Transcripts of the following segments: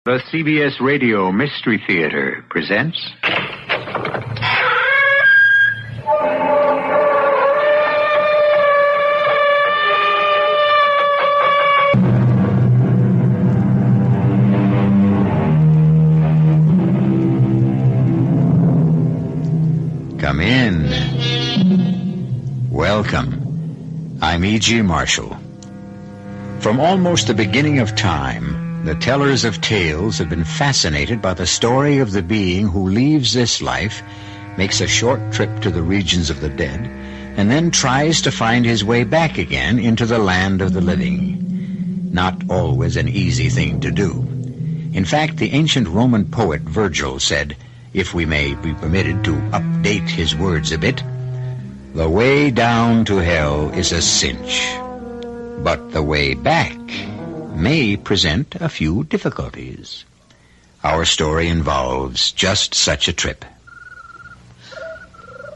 The CBS Radio Mystery Theater presents... Come in. Welcome. I'm E.G. Marshall. From almost the beginning of time, the tellers of tales have been fascinated by the story of the being who leaves this life, makes a short trip to the regions of the dead, and then tries to find his way back again into the land of the living. Not always an easy thing to do. In fact, the ancient Roman poet Virgil said, if we may be permitted to update his words a bit, the way down to hell is a cinch, but the way back may present a few difficulties. Our story involves just such a trip.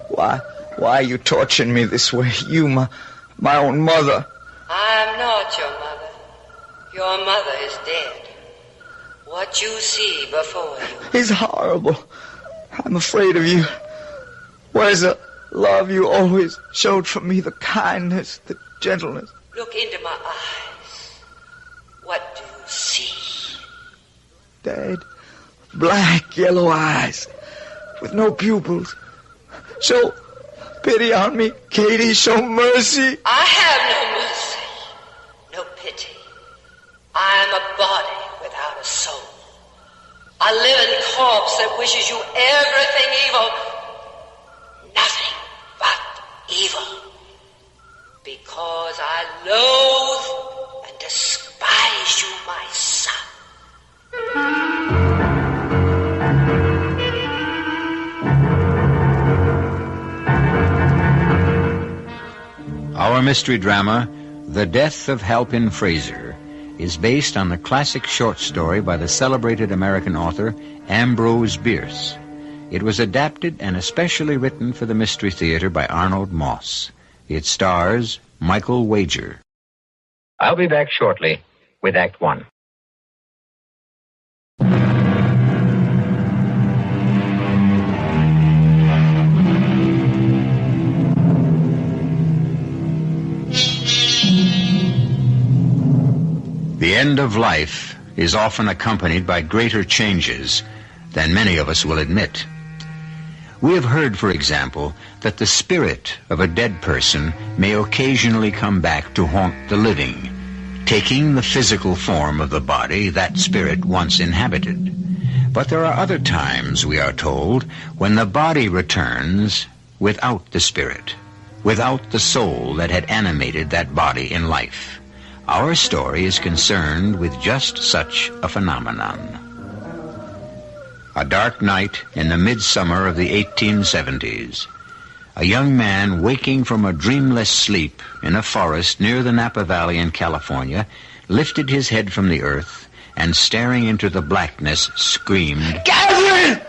Why are you torturing me this way? You, my own mother. I'm not your mother. Your mother is dead. What you see before you is horrible. I'm afraid of you. Where's the love you always showed for me, the kindness, the gentleness? Look into my eyes. What do you see? Dead, black, yellow eyes, with no pupils. Show pity on me, Katie. Show mercy. I have no mercy, no pity. I am a body without a soul. A living corpse that wishes you everything evil. Nothing but evil. Because I loathe and despise you, my son. Our mystery drama, The Death of Halpin Fraser, is based on the classic short story by the celebrated American author Ambrose Bierce. It was adapted and especially written for the Mystery Theater by Arnold Moss. It stars Michael Wager. I'll be back shortly with Act One. The end of life is often accompanied by greater changes than many of us will admit. We have heard, for example, that the spirit of a dead person may occasionally come back to haunt the living, taking the physical form of the body that spirit once inhabited. But there are other times, we are told, when the body returns without the spirit, without the soul that had animated that body in life. Our story is concerned with just such a phenomenon. A dark night in the midsummer of the 1870s. A young man waking from a dreamless sleep in a forest near the Napa Valley in California lifted his head from the earth and, staring into the blackness, screamed, Catherine!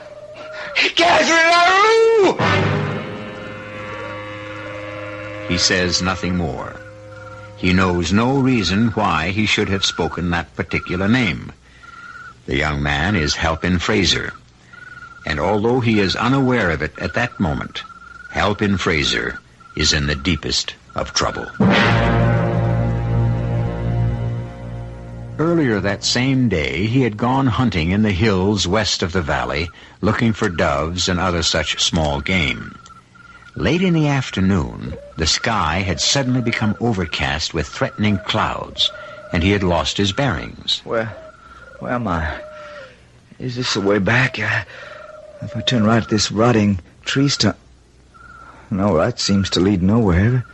Catherine, He says nothing more. He knows no reason why he should have spoken that particular name. The young man is Halpin Fraser, and although he is unaware of it at that moment, Halpin Fraser is in the deepest of trouble. Earlier that same day, he had gone hunting in the hills west of the valley, looking for doves and other such small game. Late in the afternoon, the sky had suddenly become overcast with threatening clouds, and he had lost his bearings. Where am I? Is this the way back? If I turn right, this rotting tree stump... No, right seems to lead nowhere.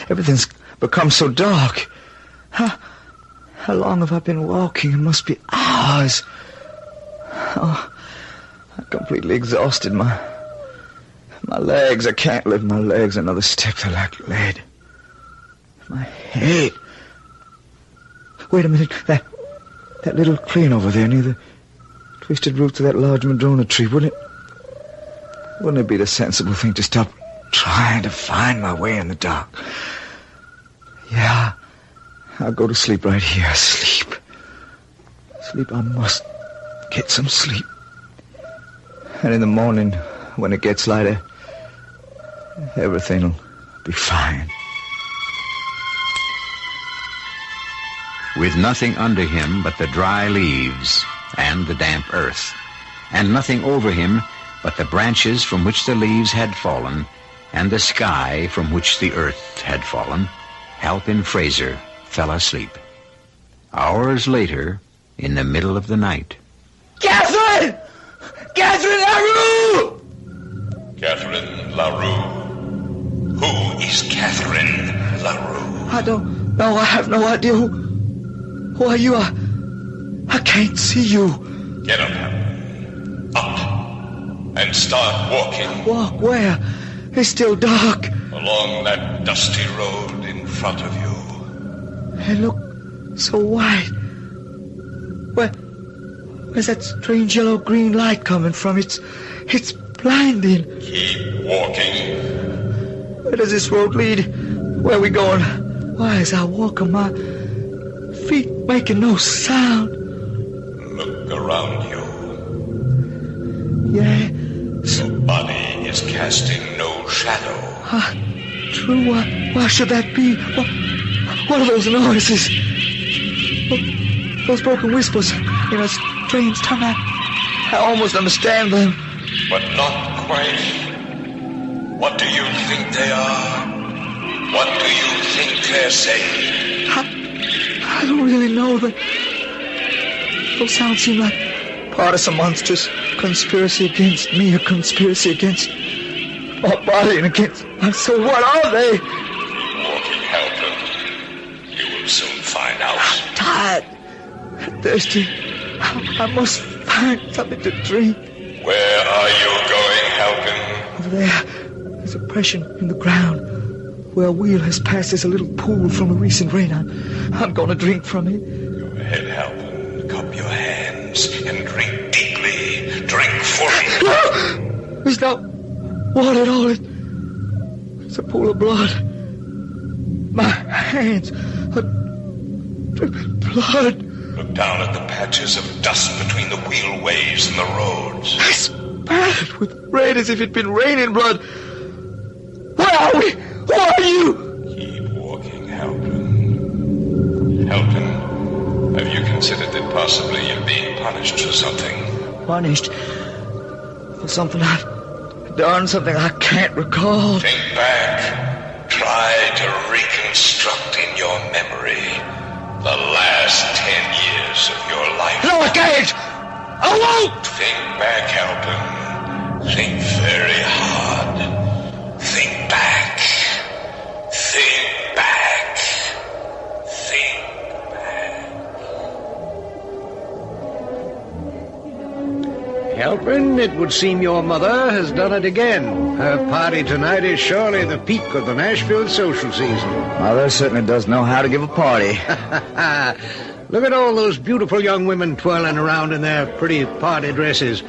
Everything's become so dark. How long have I been walking? It must be hours. Oh, I'm completely exhausted. My legs, I can't lift my legs another step. They're like lead. My head. Wait a minute. That little clearing over there near the twisted roots of that large madrona tree, wouldn't it be the sensible thing to stop trying to find my way in the dark? Yeah, I'll go to sleep right here. Sleep. Sleep, I must get some sleep. And in the morning, when it gets lighter, everything'll be fine. With nothing under him but the dry leaves and the damp earth, and nothing over him but the branches from which the leaves had fallen, and the sky from which the earth had fallen, Halpin Fraser fell asleep. Hours later, in the middle of the night. Catherine! Catherine LaRue! Catherine LaRue? Who is Catherine LaRue? I don't know. I have no idea. Who are you? I can't see you. Get up, Halpin. Up. And start walking. Walk where? It's still dark. Along that dusty road in front of you. It look so white. Where's that strange yellow-green light coming from? It's blinding. Keep walking. Where does this road lead? Where are we going? Why, as I walk on my feet making no sound? Look around you. Yeah. Your body is casting no shadow. True. Why should that be? What are those noises? Those broken whispers in a strange tongue. I almost understand them. But not quite. What do you think they are? What do you think they're saying? I don't really know. Those sounds seem like part of some monstrous conspiracy against me, a conspiracy against my body and against my soul. What are they? Keep walking, Halpin. You will soon find out. I'm tired, thirsty. I must find something to drink. Where are you going, Halpin? Over there, there's a depression in the ground. Where a wheel has passed, there's a little pool from a recent rain. I'm going to drink from it. Go ahead, Halpin. Cup your hands and drink deeply. Drink fully. There's no water at all. It's a pool of blood. My hands are dripping blood. Look down at the patches of dust between the wheelways and the roads. It's spattered with red as if it'd been raining blood. Where are we? Who are you? Keep walking, Halpin. Halpin, have you considered that possibly you're being punished for something? Punished? For something I've done, something I can't recall. Think back. Try to reconstruct in your memory the last 10 years of your life. No, I can't! I won't! Think back, Halpin. Think very hard. Think back. Think back. Think back. Halpin, it would seem your mother has done it again. Her party tonight is surely the peak of the Nashville social season. Mother certainly does know how to give a party. Look at all those beautiful young women twirling around in their pretty party dresses.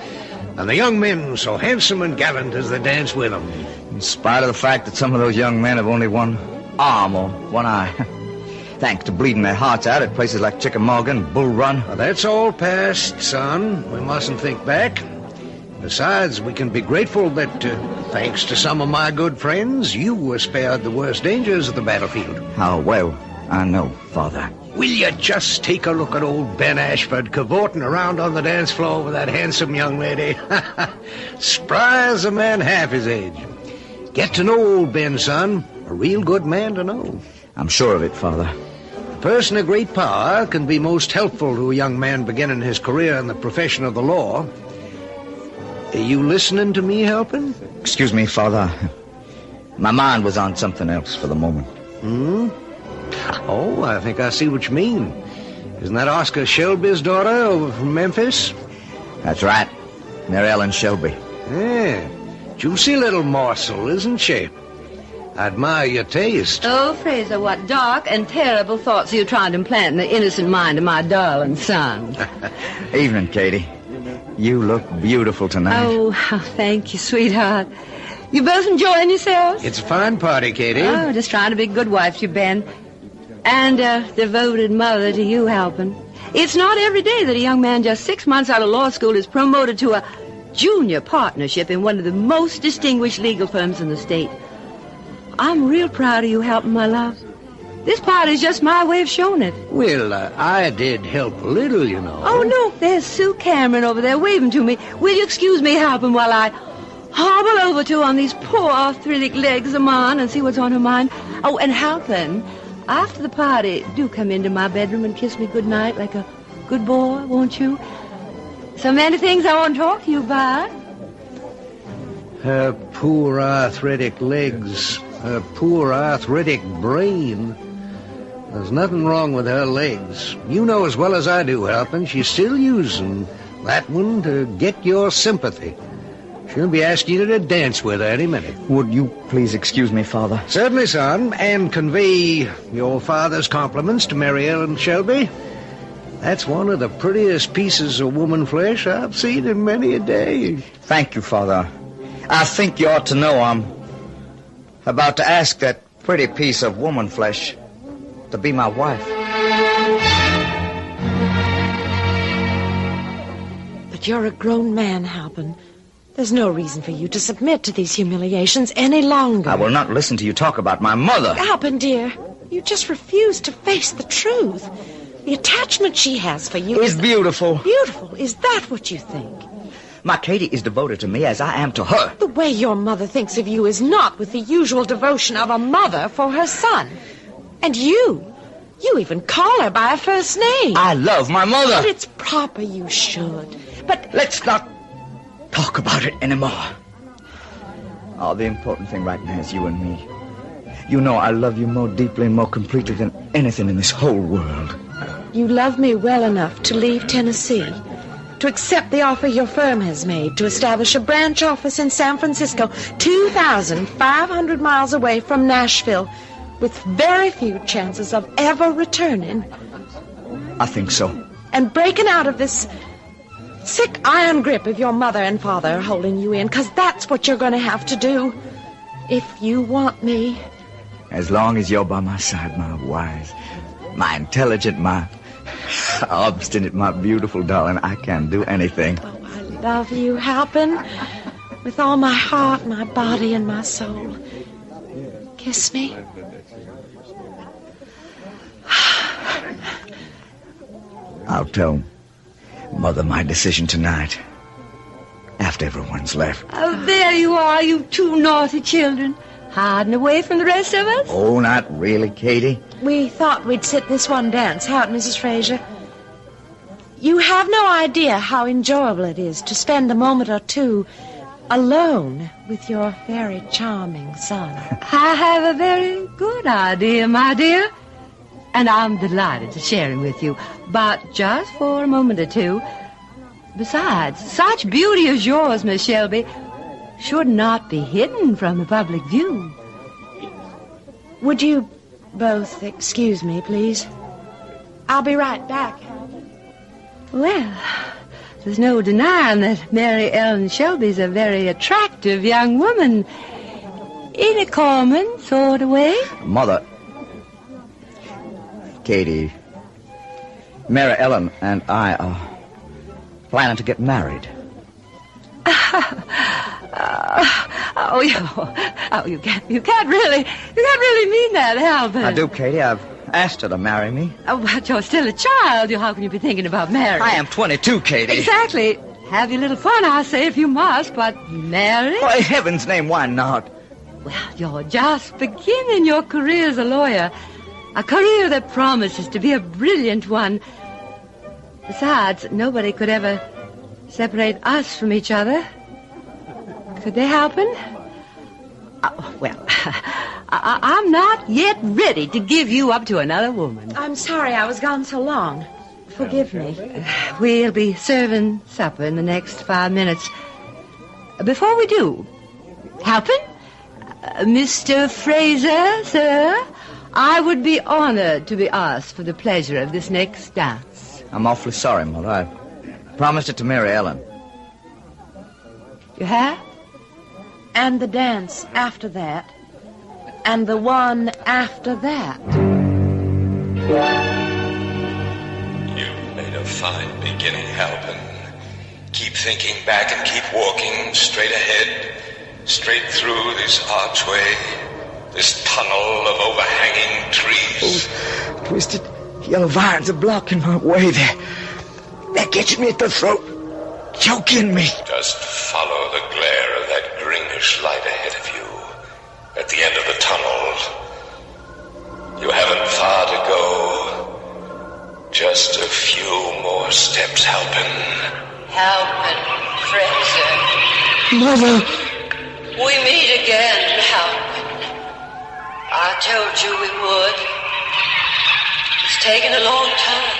And the young men so handsome and gallant as they dance with them. In spite of the fact that some of those young men have only one arm or one eye. Thanks to bleeding their hearts out at places like Chickamauga and Bull Run. Well, that's all past, son. We mustn't think back. Besides, we can be grateful that, thanks to some of my good friends, you were spared the worst dangers of the battlefield. How well I know, Father. Will you just take a look at old Ben Ashford cavorting around on the dance floor with that handsome young lady? Spry as a man half his age. Get to know old Ben, son. A real good man to know. I'm sure of it, Father. A person of great power can be most helpful to a young man beginning his career in the profession of the law. Are you listening to me, Halpin? Excuse me, Father. My mind was on something else for the moment. Oh, I think I see what you mean. Isn't that Oscar Shelby's daughter over from Memphis? That's right. Mary Ellen Shelby. Yeah. Juicy little morsel, isn't she? I admire your taste. Oh, Fraser, what dark and terrible thoughts are you trying to implant in the innocent mind of my darling son? Evening, Katie. You look beautiful tonight. Oh, thank you, sweetheart. You both enjoying yourselves? It's a fine party, Katie. Oh, just trying to be a good wife to you, Ben. And a devoted mother to you, Halpin. It's not every day that a young man just 6 months out of law school is promoted to a junior partnership in one of the most distinguished legal firms in the state. I'm real proud of you, Halpin, my love. This part is just my way of showing it. Well, I did help a little, you know. Oh, no, there's Sue Cameron over there waving to me. Will you excuse me, Halpin, while I hobble over to on these poor arthritic legs of mine and see what's on her mind? Oh, and Halpin, after the party, do come into my bedroom and kiss me goodnight like a good boy, won't you? So many things I want to talk to you about. Her poor arthritic legs, her poor arthritic brain. There's nothing wrong with her legs. You know as well as I do, Halpin, she's still using that one to get your sympathy. She'll be asking you to dance with her any minute. Would you please excuse me, Father? Certainly, son, and convey your father's compliments to Mary Ellen Shelby. That's one of the prettiest pieces of woman flesh I've seen in many a day. Thank you, Father. I think you ought to know I'm about to ask that pretty piece of woman flesh to be my wife. But you're a grown man, Halpin. There's no reason for you to submit to these humiliations any longer. I will not listen to you talk about my mother. Halpin, dear, you just refuse to face the truth. The attachment she has for you is beautiful. Beautiful? Is that what you think? My Katie is devoted to me as I am to her. The way your mother thinks of you is not with the usual devotion of a mother for her son. And you even call her by her first name. I love my mother. But it's proper you should. But let's not talk about it anymore. Oh, the important thing right now is you and me. You know I love you more deeply and more completely than anything in this whole world. You love me well enough to leave Tennessee, to accept the offer your firm has made to establish a branch office in San Francisco, 2,500 miles away from Nashville, with very few chances of ever returning. I think so. And breaking out of this sick iron grip of your mother and father holding you in, because that's what you're going to have to do if you want me. As long as you're by my side, my wise, my intelligent, my obstinate, my beautiful darling, I can do anything. Oh, I love you, Halpin, with all my heart, my body, and my soul. Kiss me. I'll tell Mother my decision tonight, after everyone's left. Oh, there you are, you two naughty children, hiding away from the rest of us. Oh, not really, Katie. We thought we'd sit this one dance out, Mrs. Fraser. You have no idea how enjoyable it is to spend a moment or two alone with your very charming son. I have a very good idea, my dear. And I'm delighted to share it with you, but just for a moment or two. Besides, such beauty as yours, Miss Shelby, should not be hidden from the public view. Would you both excuse me, please? I'll be right back. Well, there's no denying that Mary Ellen Shelby's a very attractive young woman. In a common sort of way. Mother... Katie, Mary Ellen and I are planning to get married. You can't really mean that, Halpin. I do, Katie. I've asked her to marry me. Oh, but you're still a child. How can you be thinking about marriage? I am 22, Katie. Exactly. Have your little fun, I say, if you must, but marry? Why, in heaven's name, why not? Well, you're just beginning your career as a lawyer. A career that promises to be a brilliant one. Besides, nobody could ever separate us from each other. Could they, Halpin? I'm not yet ready to give you up to another woman. I'm sorry I was gone so long. Forgive me. We'll be serving supper in the next 5 minutes. Before we do, Halpin, Mr. Fraser, sir, I would be honored to be asked for the pleasure of this next dance. I'm awfully sorry, Mother. I promised it to Mary Ellen. You have? And the dance after that. And the one after that. You made fine beginning, Halpin. Keep thinking back and keep walking straight ahead, straight through this archway, this tunnel of overhanging trees. Those twisted yellow vines are blocking my way. They're catching me at the throat, choking me. Just follow the glare of that greenish light ahead of you, at the end of the tunnel. You haven't far to go. Just a few more steps, Halpin. Halpin Fraser. Mother! We meet again, Halpin. I told you we would. It's taken a long time.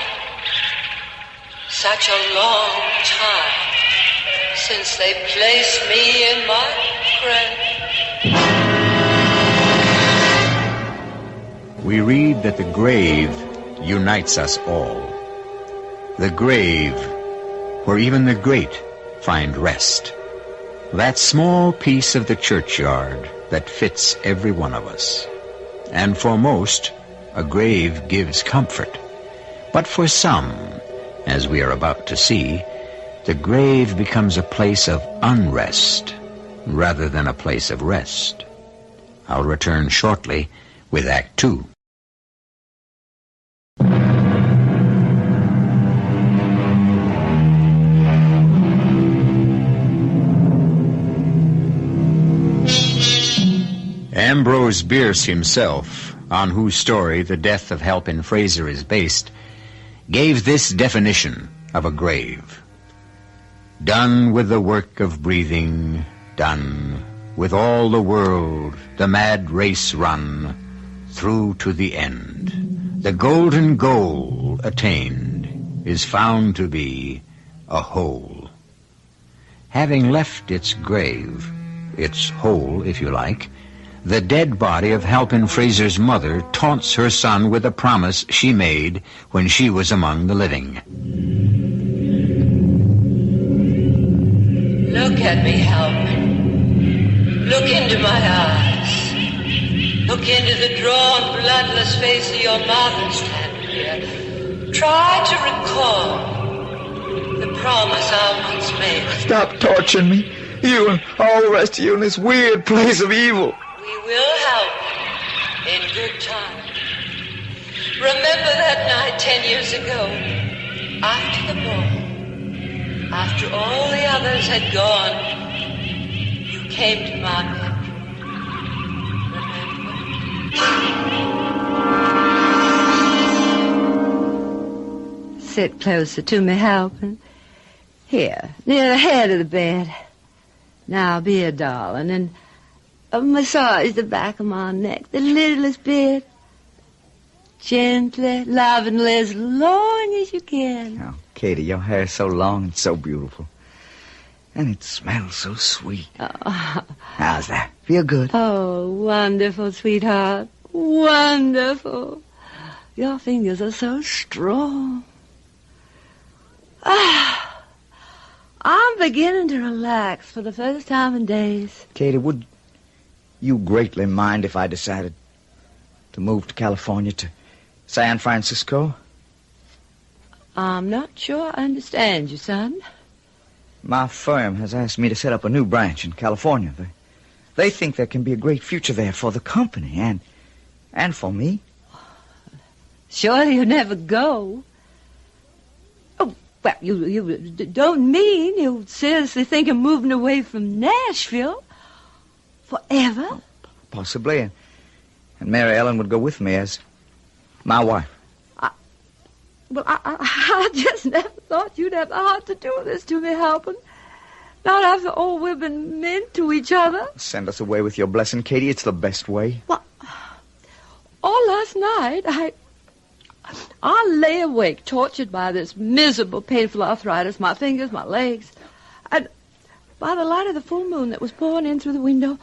Such a long time since they placed me in my grave. We read that the grave unites us all. The grave where even the great find rest. That small piece of the churchyard that fits every one of us. And for most, a grave gives comfort. But for some, as we are about to see, the grave becomes a place of unrest rather than a place of rest. I'll return shortly with Act 2. Ambrose Bierce himself, on whose story the death of Halpin Fraser is based, gave this definition of a grave. Done with the work of breathing, done with all the world, the mad race run, through to the end. The golden goal attained is found to be a hole. Having left its grave, its hole, if you like, the dead body of Halpin Fraser's mother taunts her son with a promise she made when she was among the living. Look at me, Halpin. Look into my eyes. Look into the drawn, bloodless face of your mother standing here. Try to recall the promise I once made. Stop torturing me. You and all the rest of you in this weird place of evil. We will help in good time. Remember that night 10 years ago, after the ball, after all the others had gone, you came to my bedroom. Sit closer to me, Halpin. Here, near the head of the bed. Now, be a darling, and massage the back of my neck, the littlest bit. Gently, lovingly, as long as you can. Oh, Katie, your hair is so long and so beautiful. And it smells so sweet. Oh. How's that? Feel good? Oh, wonderful, sweetheart. Wonderful. Your fingers are so strong. I'm beginning to relax for the first time in days. Katie, would you greatly mind if I decided to move to California, to San Francisco? I'm not sure I understand you, son. My firm has asked me to set up a new branch in California. They think there can be a great future there for the company and for me. Surely you never go. Oh, well, you don't mean you seriously think of moving away from Nashville forever? Oh, possibly. And Mary Ellen would go with me as my wife. I just never thought you'd have the heart to do this to me, Halpin. Not after all we've been meant to each other. Send us away with your blessing, Katie. It's the best way. Well, all last night, I lay awake, tortured by this miserable, painful arthritis, my fingers, my legs. And by the light of the full moon that was pouring in through the window,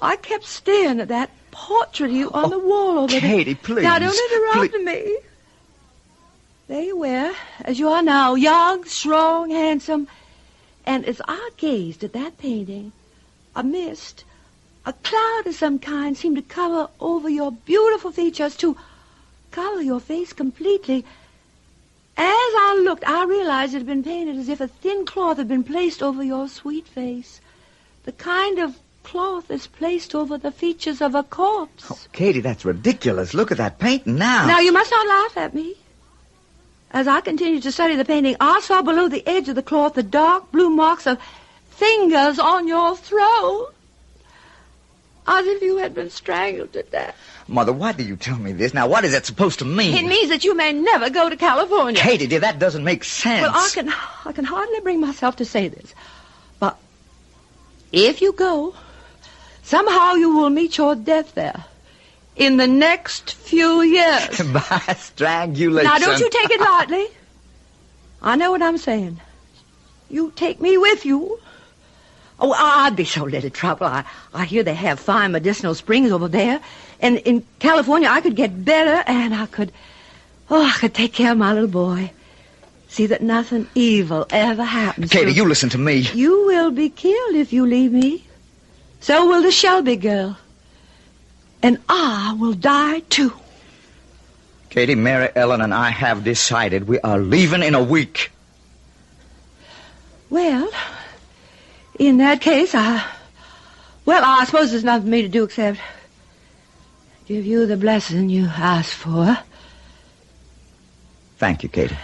I kept staring at that portrait of you on the wall over there. Katie, please. Now, don't interrupt me. There you were, as you are now, young, strong, handsome. And as I gazed at that painting, a mist, a cloud of some kind seemed to cover over your beautiful features, to cover your face completely. As I looked, I realized it had been painted as if a thin cloth had been placed over your sweet face. The kind of cloth that's placed over the features of a corpse. Oh, Katie, that's ridiculous. Look at that painting now. Now, you must not laugh at me. As I continued to study the painting, I saw below the edge of the cloth the dark blue marks of fingers on your throat. As if you had been strangled to death. Mother, why do you tell me this? Now, what is that supposed to mean? It means that you may never go to California. Katie, dear, that doesn't make sense. Well, I can hardly bring myself to say this. But if you go, somehow you will meet your death there. In the next few years. By strangulation. Now, don't you take it lightly. I know what I'm saying. You take me with you. Oh, I'd be so little trouble. I hear they have fine medicinal springs over there. And in California, I could get better, and I could take care of my little boy. See that nothing evil ever happens. Katie, you listen to me. You will be killed if you leave me. So will the Shelby girl. And I will die, too. Katie, Mary Ellen and I have decided we are leaving in a week. Well, in that case, I suppose there's nothing for me to do except give you the blessing you asked for. Thank you, Katie.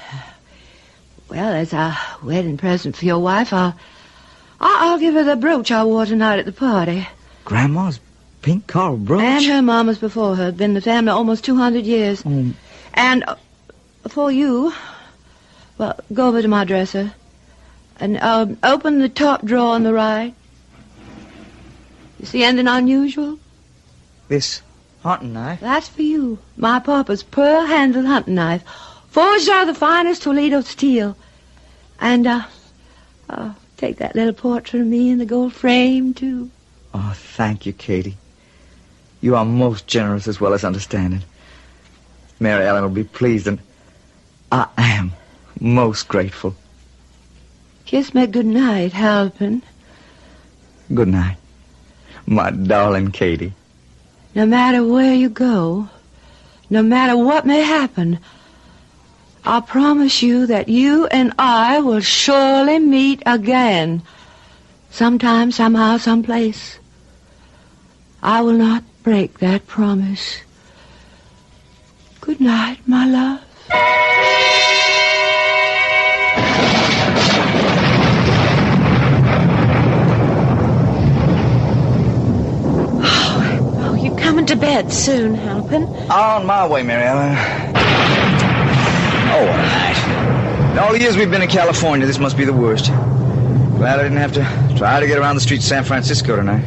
Well, as a wedding present for your wife, I'll give her the brooch I wore tonight at the party. Grandma's pink coral brooch? And her mama's before her. Been in the family almost 200 years. And for you, well, go over to my dresser and open the top drawer on the right. You see anything unusual? This hunting knife? That's for you. My papa's pearl-handled hunting knife. Forged out of the finest Toledo steel. And, take that little portrait of me in the gold frame, too. Oh, thank you, Katie. You are most generous as well as understanding. Mary Ellen will be pleased, and I am most grateful. Kiss me good night, Halpin. Good night, my darling Katie. No matter where you go, no matter what may happen, I promise you that you and I will surely meet again. Sometime, somehow, someplace. I will not break that promise. Good night, my love. Oh, you're coming to bed soon, Halpin. On my way, Mary Ellen. Oh, all right. In all the years we've been in California, this must be the worst. Glad I didn't have to try to get around the streets of San Francisco tonight.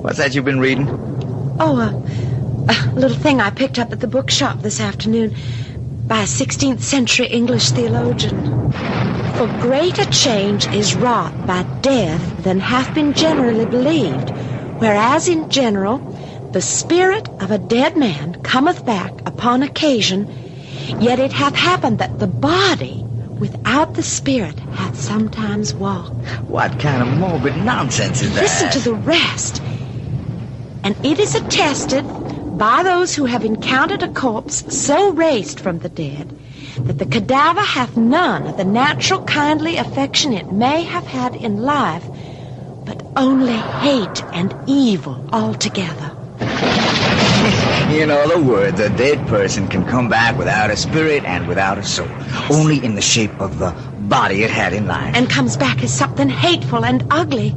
What's that you've been reading? Oh, a little thing I picked up at the bookshop this afternoon by a 16th century English theologian. For greater change is wrought by death than hath been generally believed, whereas in general the spirit of a dead man cometh back upon occasion, yet it hath happened that the body without the spirit hath sometimes walked. What kind of morbid nonsense is that? Listen to the rest. And it is attested by those who have encountered a corpse so raised from the dead that the cadaver hath none of the natural kindly affection it may have had in life, but only hate and evil altogether. In other words, a dead person can come back without a spirit and without a soul, only in the shape of the body it had in life. And comes back as something hateful and ugly.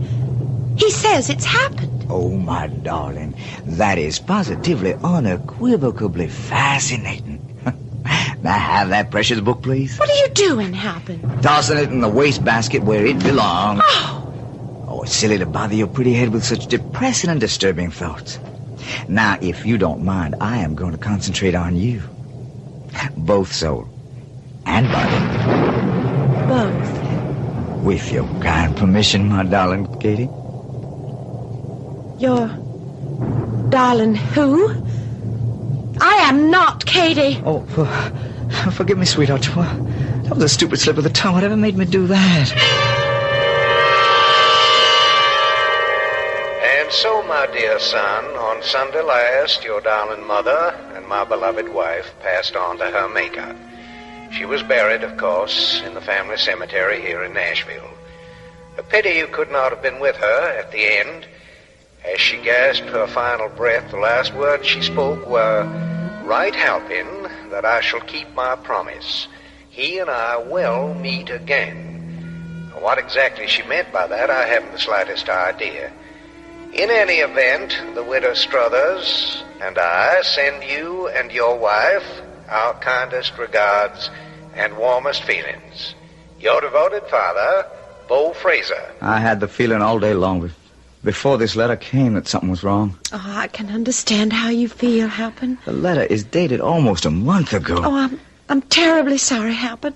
He says it's happened. Oh, my darling, that is positively, unequivocally fascinating. May I have that precious book, please? What are you doing, Halpin? Tossing it in the wastebasket where it belongs. Oh, it's silly to bother your pretty head with such depressing and disturbing thoughts. Now, if you don't mind, I am going to concentrate on you. Both soul and body. Both. With your kind permission, my darling Katie. Your darling who? I am not Katie. Oh, forgive me, sweetheart. That was a stupid slip of the tongue. Whatever made me do that? And so, my dear son, on Sunday last, your darling mother and my beloved wife passed on to her Maker. She was buried, of course, in the family cemetery here in Nashville. A pity you could not have been with her at the end. As she gasped her final breath, the last words she spoke were, "Write Halpin that I shall keep my promise. He and I will meet again." What exactly she meant by that, I haven't the slightest idea. In any event, the widow Struthers and I send you and your wife our kindest regards and warmest feelings. Your devoted father, Bo Fraser. I had the feeling all day long before this letter came that something was wrong. Oh, I can understand how you feel, Halpin. The letter is dated almost a month ago. Oh, I'm terribly sorry, Halpin.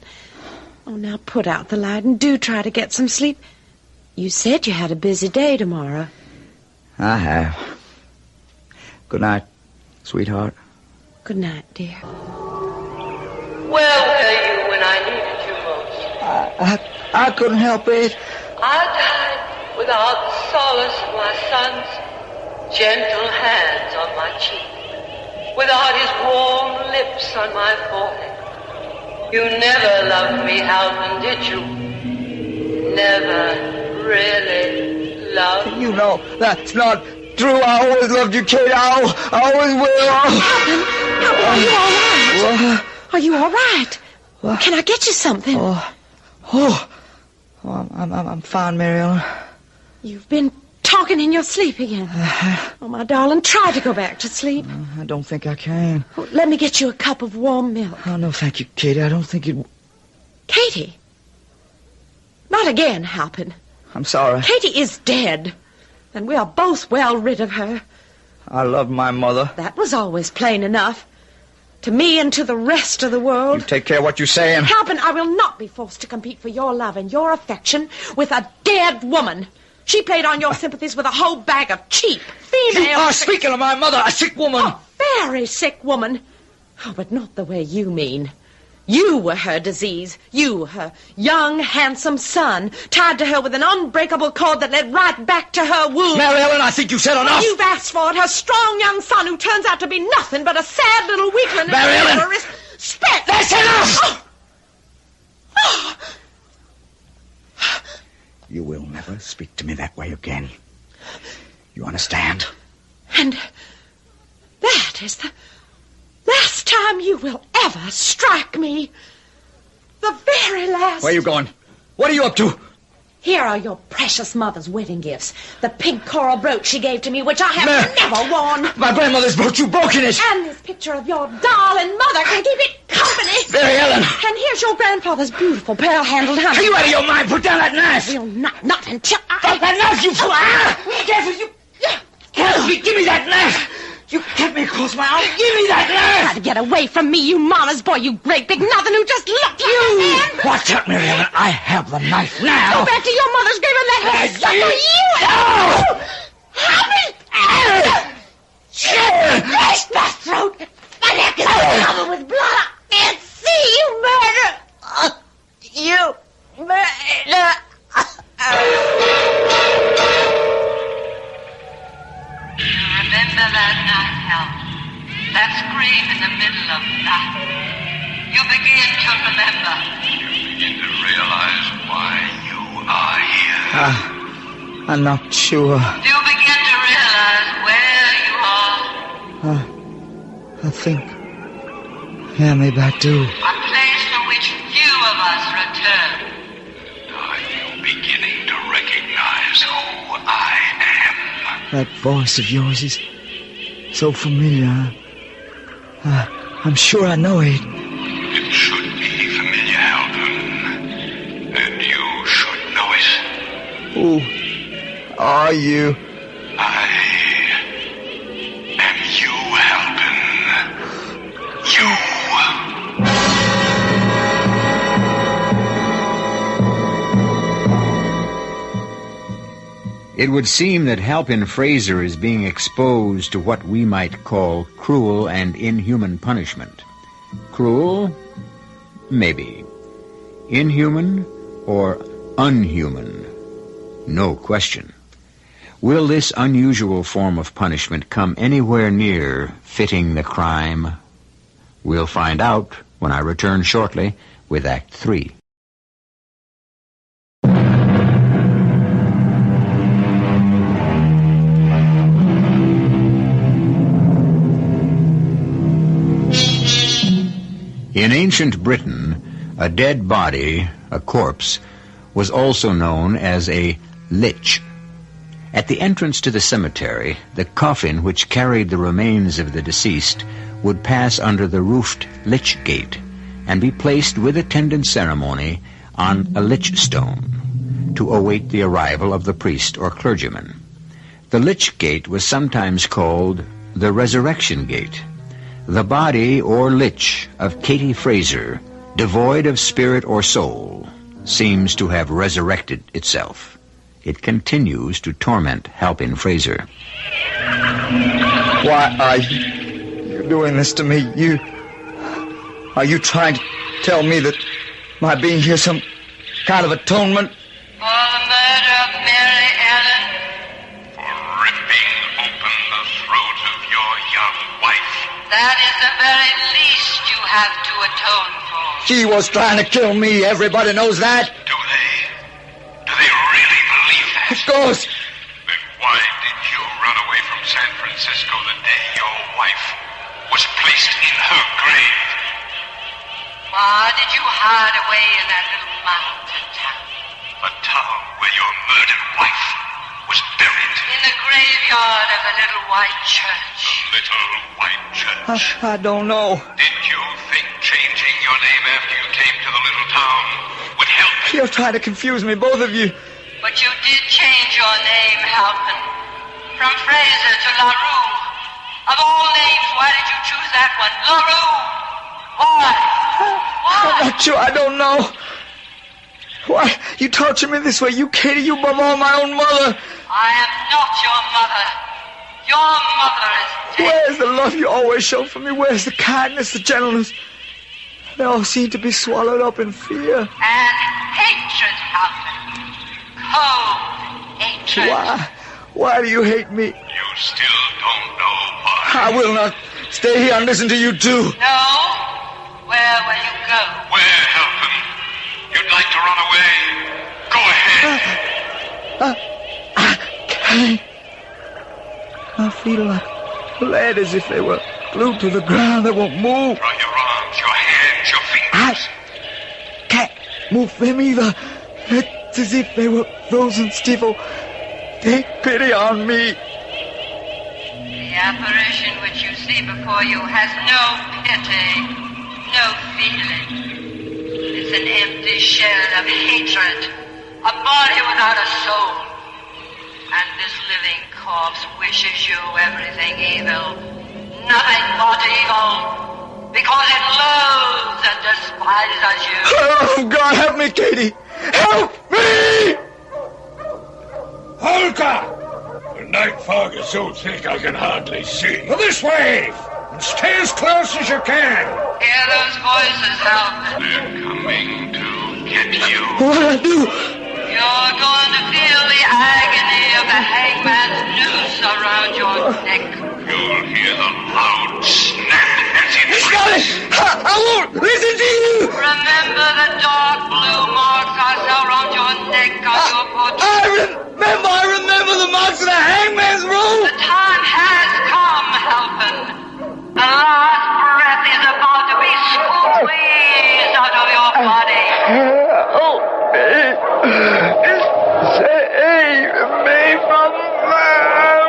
Oh, now put out the light and do try to get some sleep. You said you had a busy day tomorrow. I have. Good night, sweetheart. Good night, dear. Where were you when I needed you most? I couldn't help it. I died without the solace of my son's gentle hands on my cheek, without his warm lips on my forehead. You never loved me, Halpin, did you? Never really loved me? You know, that's not true. I always loved you, Kate. I always will. Halpin, are you all right? What? Are you all right? What? Can I get you something? I'm fine, Mary Ellen. You've been talking in your sleep again. Oh, my darling, try to go back to sleep. I don't think I can. Oh, let me get you a cup of warm milk. Oh, no, thank you, Katie. I don't think it... Katie? Not again, Halpin. I'm sorry. Katie is dead, and we are both well rid of her. I loved my mother. That was always plain enough. To me and to the rest of the world. You take care of what you're saying. Halpin, I will not be forced to compete for your love and your affection with a dead woman. She played on your sympathies with a whole bag of cheap female... You are speaking of my mother, a sick woman. A very sick woman. Oh, but not the way you mean. You were her disease. You, her young, handsome son, tied to her with an unbreakable cord that led right back to her womb. Mary Ellen, I think you said enough. You've asked for it. Her strong young son who turns out to be nothing but a sad little weakling. Mary Ellen! Respect. That's enough! Oh. You will never speak to me that way again. You understand? And that is the last time you will ever strike me. The very last. Where are you going? What are you up to? Here are your precious mother's wedding gifts. The pink coral brooch she gave to me, which I have never worn. My grandmother's brooch, you've broken it. And this picture of your darling mother can keep it company. Mary Ellen. And here's your grandfather's beautiful pearl-handled hunting. Are you out of your mind? Put down that knife. Will not until Drop that knife, you fool. Careful, you... Help me, give me that knife. You cut me across my arm. Give me that knife. Try to get away from me, you mama's boy, you great big nothing who just looked like a man. Watch out, Mary Ellen. I have the knife now. Go back to your mother's grave and let her sucker you. Help me! Slash my throat. My neck is covered with blood. I can't see you murder. You murder. Remember that night, Halpin? That scream in the middle of the night. You begin to remember. You begin to realize why you are here. I'm not sure. You begin to realize where you are. I think... Yeah, maybe I do. A place to which few of us return. Are you beginning to recognize who I am? That voice of yours is so familiar. I'm sure I know it. It should be familiar, Halpin. And you should know it. Who are you? I am you, Halpin. You. It would seem that Halpin Fraser is being exposed to what we might call cruel and inhuman punishment. Cruel? Maybe. Inhuman or unhuman? No question. Will this unusual form of punishment come anywhere near fitting the crime? We'll find out when I return shortly with Act 3. In ancient Britain, a dead body, a corpse, was also known as a lich. At the entrance to the cemetery, the coffin which carried the remains of the deceased would pass under the roofed lich gate and be placed with attendant ceremony on a lich stone to await the arrival of the priest or clergyman. The lich gate was sometimes called the resurrection gate. The body or lich of Katie Fraser, devoid of spirit or soul, seems to have resurrected itself. It continues to torment Halpin Fraser. Why are you doing this to me? Are you trying to tell me that my being here some kind of atonement? For the murder of Mary Ellen. For ripping open the throat of your young wife. That is the very least you have to atone for. She was trying to kill me. Everybody knows that. Do they? Do they really believe that? Of course. Then why did you run away from San Francisco the day your wife was placed in her grave? Why did you hide away in that little mountain town? A town where your murdered wife was buried. In the graveyard of the little white church. The little white church. I don't know. Did you think changing your name after you came to the little town would help? You're trying to confuse me, both of you. But you did change your name, Halpin. From Fraser to LaRue. Of all names, why did you choose that one? LaRue. Why? I'm not sure. I don't know. Why? You torture me this way. You, Katie, you above all my own mother. I am not your mother. Your mother is dead. Where's the love you always show for me? Where's the kindness, the gentleness? They all seem to be swallowed up in fear. And hatred, Halpin. Cold hatred. Why do you hate me? You still don't know why. I will not stay here and listen to you too. No? Where will you go? Where, Halpin? You'd like to run away? Go ahead. I can't. I feel like lead, as if they were glued to the ground. They won't move. Try your arms, your hands, your fingers. I can't move them either. It's as if they were frozen stiff. Oh, take pity on me. The apparition which you see before you has no pity, no feeling. It's an empty shell of hatred, a body without a soul. And this living corpse wishes you everything evil, nothing but evil, because it loathes and despises you. Oh, God, help me, Katie. Help me! Holka! The night fog is so thick I can hardly see. This way! And stay as close as you can. Hear those voices, Halpin. They're coming to get you. What'll I do? You're going to feel the agony of the hangman's noose around your neck. You'll hear the loud snap as it Scotty! I won't listen to you! Remember the dark blue marks I saw around your neck on your portrait? I remember the marks of the hangman's rope! The time has come, Halpin. The last breath is about to be squeezed out of your body. Help me! Save me from them!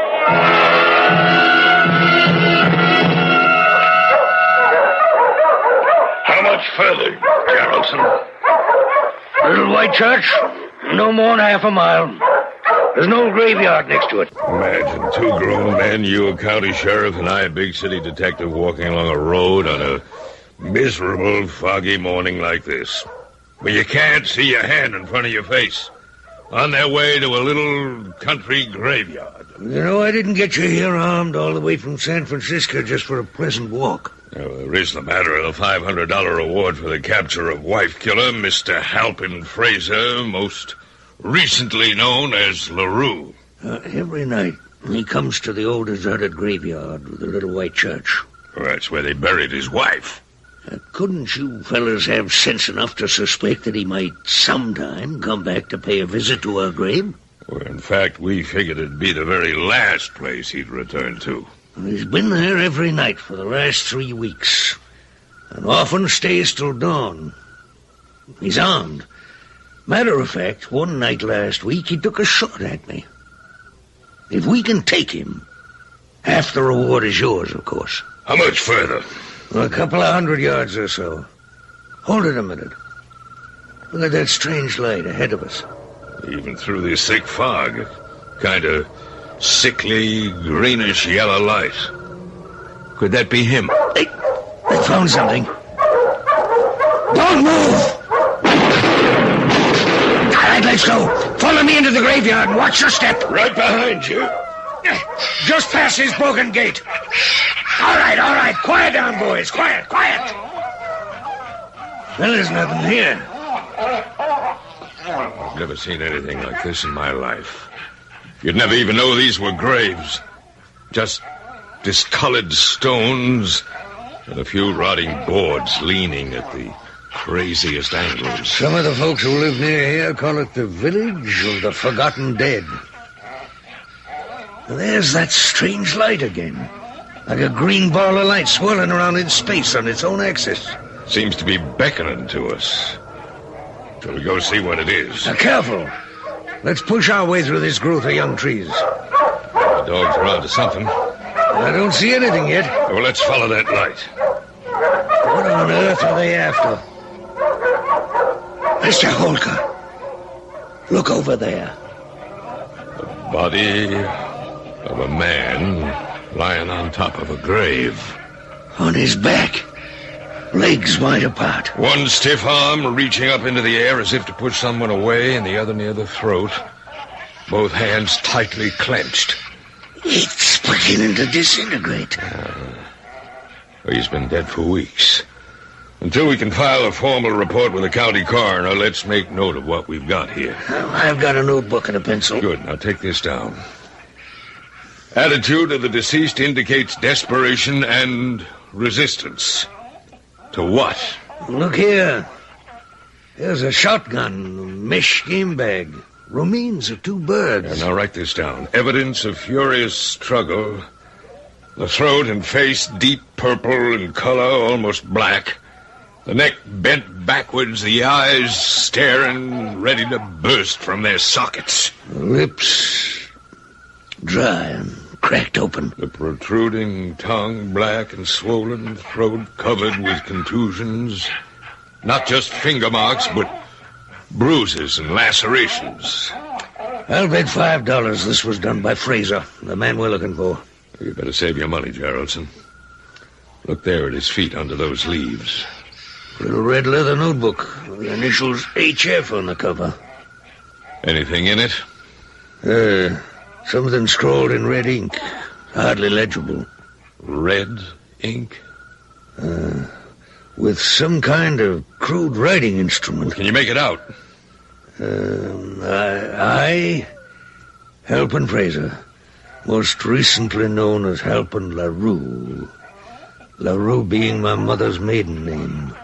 How much further, Geraldson? Little white church, no more than half a mile. There's an old graveyard next to it. Imagine two grown men, you a county sheriff and I a big city detective, walking along a road on a miserable, foggy morning like this. Well, you can't see your hand in front of your face. On their way to a little country graveyard. You know, I didn't get you here armed all the way from San Francisco just for a pleasant walk. Now, there is the matter of the $500 reward for the capture of wife killer, Mr. Halpin Fraser, most recently known as LaRue. Every night, he comes to the old deserted graveyard with the little white church. Well, that's where they buried his wife. Couldn't you fellas have sense enough to suspect that he might sometime come back to pay a visit to our grave? Well, in fact, we figured it'd be the very last place he'd return to. He's been there every night for the last 3 weeks, and often stays till dawn. He's armed. Matter of fact, one night last week he took a shot at me. If we can take him, half the reward is yours, of course. How much further? A couple of 100 yards or so. Hold it a minute. Look at that strange light ahead of us. Even through this thick fog, kind of sickly, greenish yellow light. Could that be him? Hey, I found something. Don't move! All right, let's go. Follow me into the graveyard and watch your step. Right behind you. Just past his broken gate. All right. Quiet down, boys. Quiet. Well, there's nothing here. I've never seen anything like this in my life. You'd never even know these were graves. Just discolored stones and a few rotting boards leaning at the craziest angles. Some of the folks who live near here call it the village of the forgotten dead. There's that strange light again. Like a green ball of light swirling around in space on its own axis. Seems to be beckoning to us. Shall we go see what it is? Now, careful. Let's push our way through this growth of young trees. The dogs are onto something. I don't see anything yet. Well, let's follow that light. What on earth are they after? Mr. Holker, look over there. The body of a man lying on top of a grave. On his back, legs wide apart. One stiff arm reaching up into the air as if to push someone away, and the other near the throat. Both hands tightly clenched. It's beginning to disintegrate. Well, he's been dead for weeks. Until we can file a formal report with the county coroner, let's make note of what we've got here. I've got a notebook and a pencil. Good. Now take this down. Attitude of the deceased indicates desperation and resistance. To what? Look here. There's a shotgun, a mesh game bag, remains of 2 birds. Yeah, now write this down. Evidence of furious struggle. The throat and face deep purple in color, almost black. The neck bent backwards, the eyes staring, ready to burst from their sockets. The lips dry and cracked open. The protruding tongue, black and swollen, throat covered with contusions. Not just finger marks, but bruises and lacerations. I'll bet $5 this was done by Fraser, the man we're looking for. You better save your money, Geraldson. Look there at his feet under those leaves. Little red leather notebook. The initials HF on the cover. Anything in it? Something scrawled in red ink. Hardly legible. Red ink? With some kind of crude writing instrument. Well, can you make it out? I, Halpin Fraser, most recently known as Halpin LaRue. LaRue being my mother's maiden name.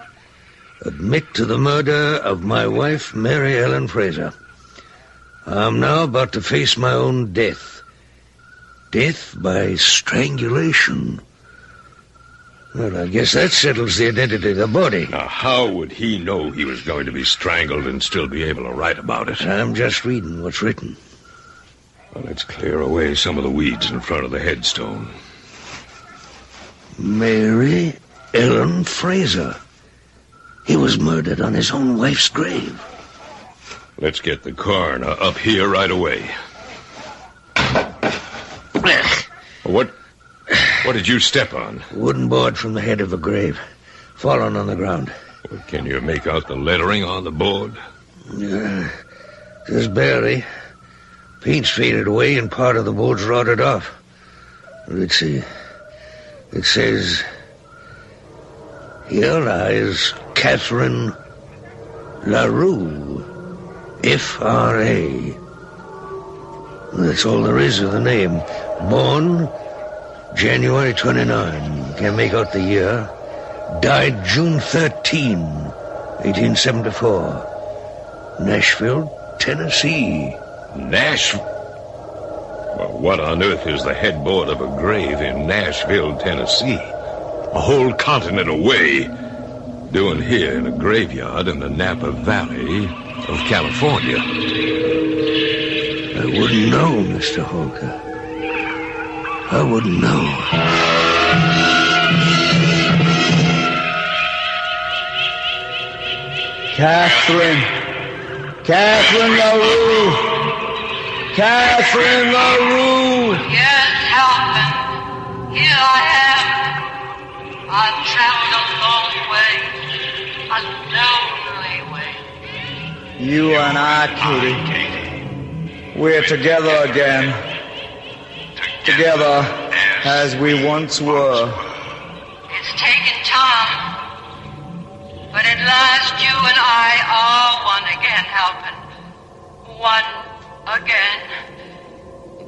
Admit to the murder of my wife, Mary Ellen Fraser. I'm now about to face my own death. Death by strangulation. Well, I guess that settles the identity of the body. Now, how would he know he was going to be strangled and still be able to write about it? I'm just reading what's written. Well, let's clear away some of the weeds in front of the headstone. Mary Ellen Fraser. He was murdered on his own wife's grave. Let's get the coroner up here right away. What did you step on? Wooden board from the head of a grave, fallen on the ground. Well, can you make out the lettering on the board? Just barely. Paint's faded away and part of the board's rotted off. Let's see. It says, "Here lies Catherine LaRue, F.R.A." That's all there is of the name. Born January 29. Can't make out the year. Died June 13, 1874. Nashville, Tennessee. Nashville? Well, what on earth is the headboard of a grave in Nashville, Tennessee? A whole continent away. Doing here in a graveyard in the Napa Valley of California. I wouldn't know, Mr. Holker. I wouldn't know. Catherine LaRue! Catherine LaRue! Yes, Halpin. Here I am. I've traveled a long way. A lonely way. You and I, Katie. We're together again. Together as we once were. It's taken time. But at last you and I are one again, Halpin. One again.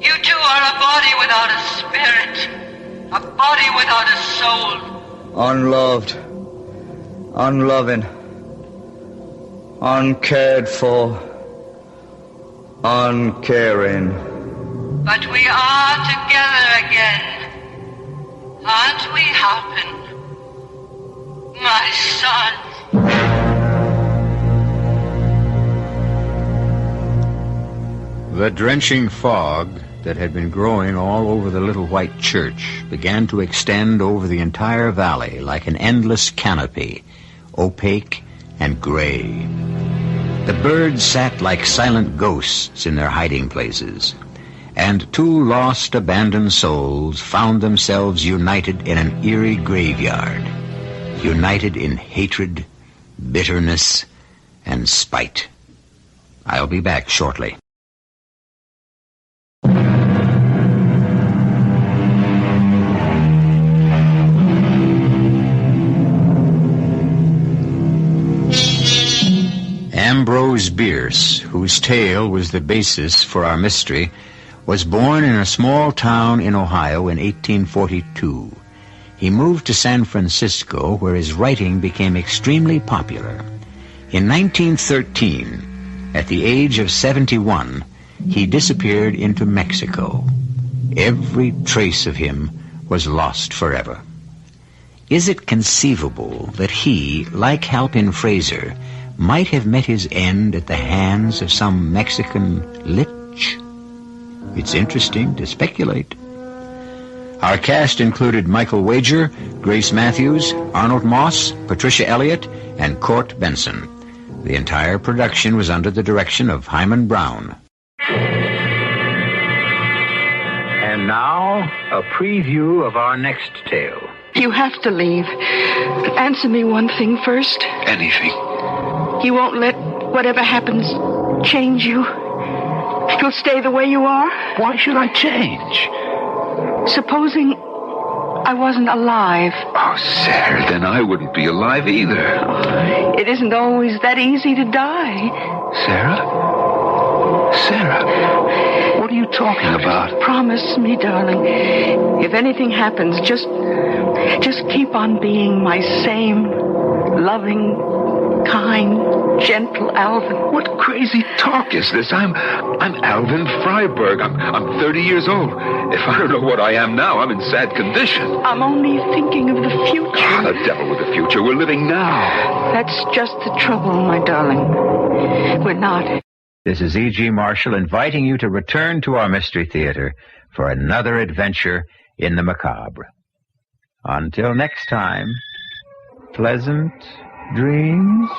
You two are a body without a spirit. A body without a soul. Unloved. Unloving. Uncared for. Uncaring. But we are together again. Aren't we, Halpin? My son. The drenching fog that had been growing all over the little white church began to extend over the entire valley like an endless canopy, opaque and gray. The birds sat like silent ghosts in their hiding places, and two lost, abandoned souls found themselves united in an eerie graveyard, united in hatred, bitterness, and spite. I'll be back shortly. Ambrose Bierce, whose tale was the basis for our mystery, was born in a small town in Ohio in 1842. He moved to San Francisco, where his writing became extremely popular. In 1913, at the age of 71, he disappeared into Mexico. Every trace of him was lost forever. Is it conceivable that he, like Halpin Fraser, might have met his end at the hands of some Mexican lich? It's interesting to speculate. Our cast included Michael Wager, Grace Matthews, Arnold Moss, Patricia Elliott, and Court Benson. The entire production was under the direction of Himan Brown. And now, a preview of our next tale. You have to leave. Answer me one thing first. Anything. You won't let whatever happens change you? You'll stay the way you are? Why should I change? Supposing I wasn't alive. Oh, Sarah, then I wouldn't be alive either. It isn't always that easy to die. Sarah? Sarah, what are you talking about? Promise me, darling. If anything happens, just keep on being my same loving, kind, gentle Alvin. What crazy talk is this? I'm Alvin Freiberg. I'm 30 years old. If I don't know what I am now, I'm in sad condition. I'm only thinking of the future. Oh, the devil with the future. We're living now. That's just the trouble, my darling. We're not. This is E.G. Marshall inviting you to return to our Mystery Theater for another adventure in the macabre. Until next time, pleasant dreams.